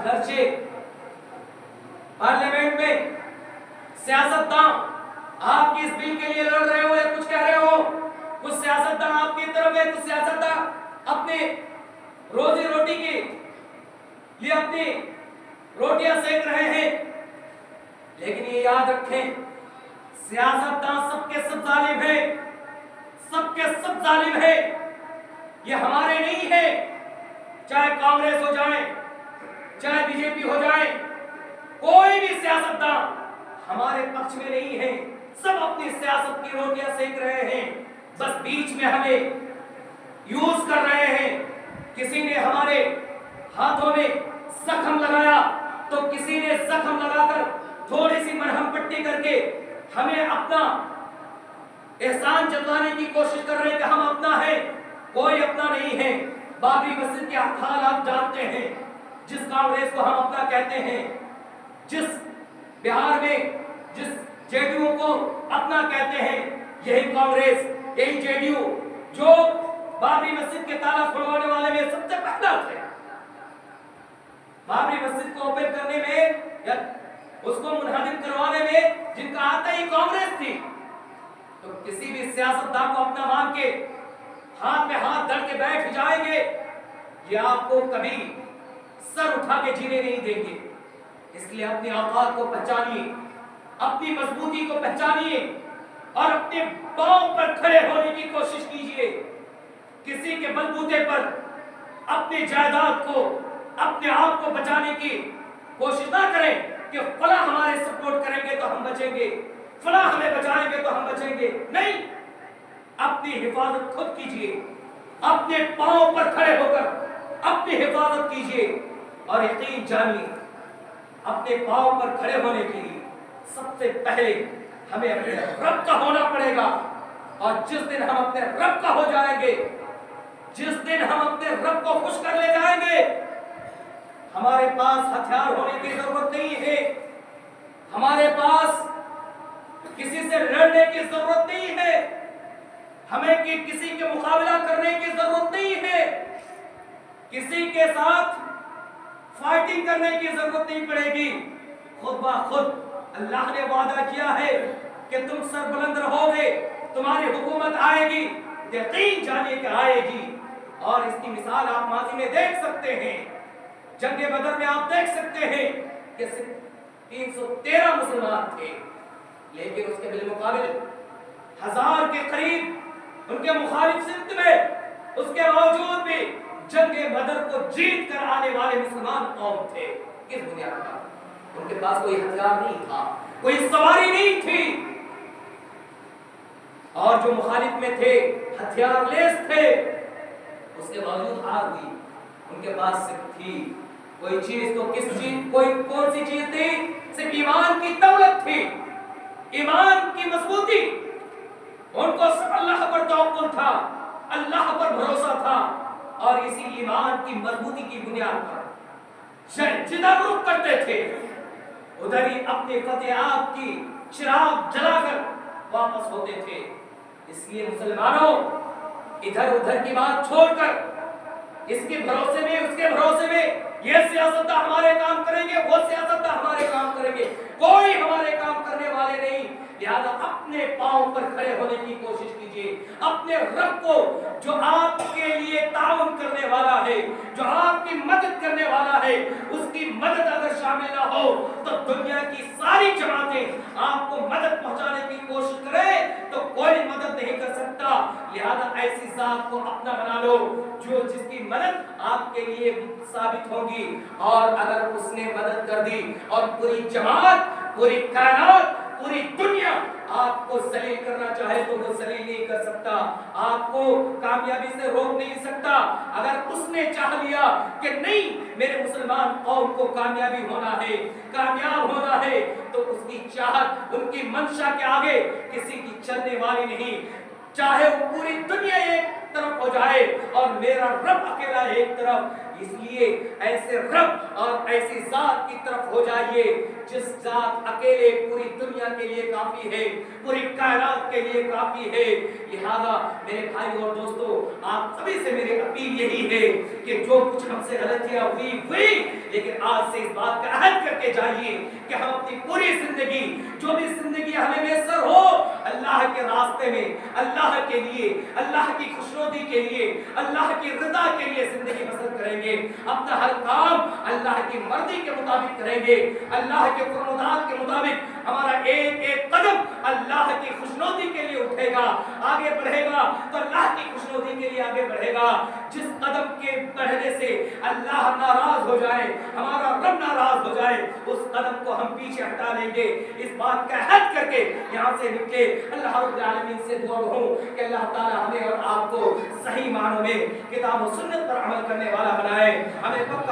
اگرچہ پارلیمنٹ میں سیاستدان آپ کی اس بل کے لیے لڑ رہے ہو یا کچھ کہہ رہے ہو، کچھ سیاستدان آپ کی طرف ہے، کچھ سیاستدان اپنے روزی روٹی کے لیے اپنی روٹیاں سیک رہے ہیں، لیکن یہ یاد رکھیں سیاستدان سب کے سب ظالم ہیں، سب کے سب ظالم ہیں، یہ ہمارے نہیں ہے، چاہے کانگریس ہو جائیں چاہے بی جے پی ہو جائیں، کوئی بھی سیاستدان ہمارے پکش میں نہیں ہے، سب اپنی سیاست کی روٹیاں سیک رہے ہیں، بس بیچ میں ہمیں یوز کر رہے ہیں، کسی نے ہمارے ہاتھوں میں زخم لگایا تو کسی نے زخم لگا کر تھوڑی سی مرہم پٹی کر کے ہمیں اپنا احسان جتلانے کی کوشش کر رہے ہیں کہ ہم اپنا ہے، کوئی اپنا نہیں ہے۔ بابری مسجد کے حال آپ جانتے ہیں، جس کانگریس کو ہم اپنا کہتے ہیں، جس بہار میں جس جے ڈی یو کو اپنا کہتے ہیں، یہی کانگریس یہی جے ڈی یو جو بابری مسجد کے تالا کھلوانے والے میں سب سے پہلا تھے، بابری مسجد کو اوپن کرنے میں یا اس کو منہدم کروانے میں جن کا آتا ہی کانگریس تھی، تو کسی بھی سیاستدان کو اپنا مان کے ہاتھ میں ہاتھ دھر کے بیٹھ جائیں گے، یہ آپ کو کبھی سر اٹھا کے جینے نہیں دیں گے۔ اس لیے اپنی اوقات کو پہچانیے، اپنی مضبوطی کو پہچانیے اور اپنے پاؤں پر کھڑے ہونے کی کوشش کیجیے۔ کسی کے بلبوتے پر اپنی جائیداد کو اپنے آپ کو بچانے کی کوشش نہ کریں کہ فلاں ہمارے سپورٹ کریں گے تو ہم بچیں گے، فلاں ہمیں بچائیں گے تو ہم بچیں گے، نہیں، اپنی حفاظت خود کیجیے، اپنے پاؤں پر کھڑے ہو کر اپنی حفاظت کیجیے اور یقین جانیے اپنے پاؤں پر کھڑے ہونے کے لیے سب سے پہلے ہمیں اپنے رب کا ہونا پڑے گا، اور جس دن ہم اپنے رب کا ہو جائیں گے، جس دن ہم اپنے رب کو خوش کر لے جائیں گے، ہمارے پاس ہتھیار ہونے کی ضرورت نہیں ہے، ہمارے پاس کسی سے لڑنے کی ضرورت نہیں ہے، ہمیں کسی کے مقابلہ کرنے کی ضرورت نہیں ہے، کسی کے ساتھ فائٹنگ کرنے کی ضرورت نہیں پڑے گی، خود بخود اللہ نے وعدہ کیا ہے کہ تم سربلند رہو گے، تمہاری حکومت آئے گی، یقین جانیے کہ آئے گی، اور اس کی مثال آپ ماضی میں دیکھ سکتے ہیں، جنگ بدر میں آپ دیکھ سکتے ہیں کہ صرف 313 مسلمان تھے، لیکن اس کے بالمقابل 1000 کے قریب ان کے مخالف صف میں، اس کے باوجود بھی جنگ بدر کو جیت کر آنے والے مسلمان قوم تھے۔ کس بنیاد پر؟ ان کے پاس کوئی ہتھیار نہیں تھا، کوئی سواری نہیں تھی، اور جو مخالف میں تھے ہتھیار لیس تھے، اس کے باوجود ہار ہوئی، ان کے پاس صرف تھی کوئی چیز، تو کس چیز، کوئی کون سی چیز تھی؟ صرف ایمان کی دولت تھی، ایمان کی مضبوطی، ان کو صرف اللہ پر توکل تھا، اللہ پر بھروسہ تھا، اور اسی ایمان کی مضبوطی کی بنیاد پر جدھر رخ کرتے تھے ادھر ہی اپنے فتح آپ کی چراغ جلا کر واپس ہوتے تھے۔ اس لیے مسلمانوں ادھر ادھر کی بات چھوڑ کر اس کے بھروسے میں اس کے بھروسے میں یہ سیاستدان ہمارے کام کریں گے، وہ سیاستدان ہمارے کام کریں گے، کوئی ہمارے کام کرنے والے نہیں، لہذا اپنے پاؤں پر کھڑے ہونے کی کوشش کیجیے، اپنے رب کو جو آپ کے لیے تعاون کرنے والا ہے، جو آپ کی مدد کرنے والا ہے، اس کی مدد اگر شامل نہ ہو تو دنیا کی ساری جماعتیں آپ کو مدد پہنچانے کی کوشش کریں تو کوئی مدد نہیں کر سکتا، لہذا ایسی ذات کو اپنا بنا لو جو جس کی مدد آپ کے لیے ثابت ہوگی، اور اگر اس نے مدد کر دی اور پوری جماعت، پوری کائنات، پوری دنیا آپ کو ذلیل کرنا چاہے تو وہ ذلیل نہیں کر سکتا، آپ کو کامیابی سے روک نہیں سکتا۔ اگر اس نے چاہ لیا کہ نہیں میرے مسلمان قوم کو کامیابی ہونا ہے، کامیاب ہونا ہے، تو اس کی چاہت، ان کی منشا کے آگے کسی کی چلنے والی نہیں، چاہے وہ پوری دنیا ایک طرف ہو جائے اور میرا رب اکیلا ایک طرف. اس لیے ایسے رب اور ایسی ذات کی طرف ہو جائیے جس ذات اکیلے پوری دنیا کے لیے کافی ہے, پوری کائنات کے لیے کافی ہے. لہذا میرے بھائی اور دوستو, آپ سبھی سے میری اپیل یہی ہے کہ جو کچھ ہم سے غلطیاں ہوئی, لیکن آج سے اس بات کا عہد کر کے جائیے کہ ہم اپنی پوری زندگی, جو بھی زندگی ہمیں میسر ہو, اللہ کے راستے میں, اللہ کے لیے, اللہ کی خوشنودی کے لیے, اللہ کی رضا کے لیے زندگی بسر کریں گے. اپنا ہر کام اللہ کی مرضی کے مطابق کریں گے, اللہ کے فرمودات کے مطابق. ہمارا ایک ایک قدم اللہ کی خوشنودی کے لیے اٹھے گا, آگے بڑھے گا تو اللہ کی خوشنودی کے لیے آگے بڑھے گا. جس قدم کے بڑھنے سے اللہ ناراض ہو جائے, ہمارا رب ناراض ہو جائے, اس قدم کو ہم پیچھے ہٹا لیں گے. اس بات کا عہد کر کے یہاں سے نکلے. اللہ رب العالمین سے دعا ہوں کہ اللہ تعالی ہمیں اور آپ کو صحیح معنوں میں کتاب و سنت پر عمل کرنے والا بنائے, ہمیں پکا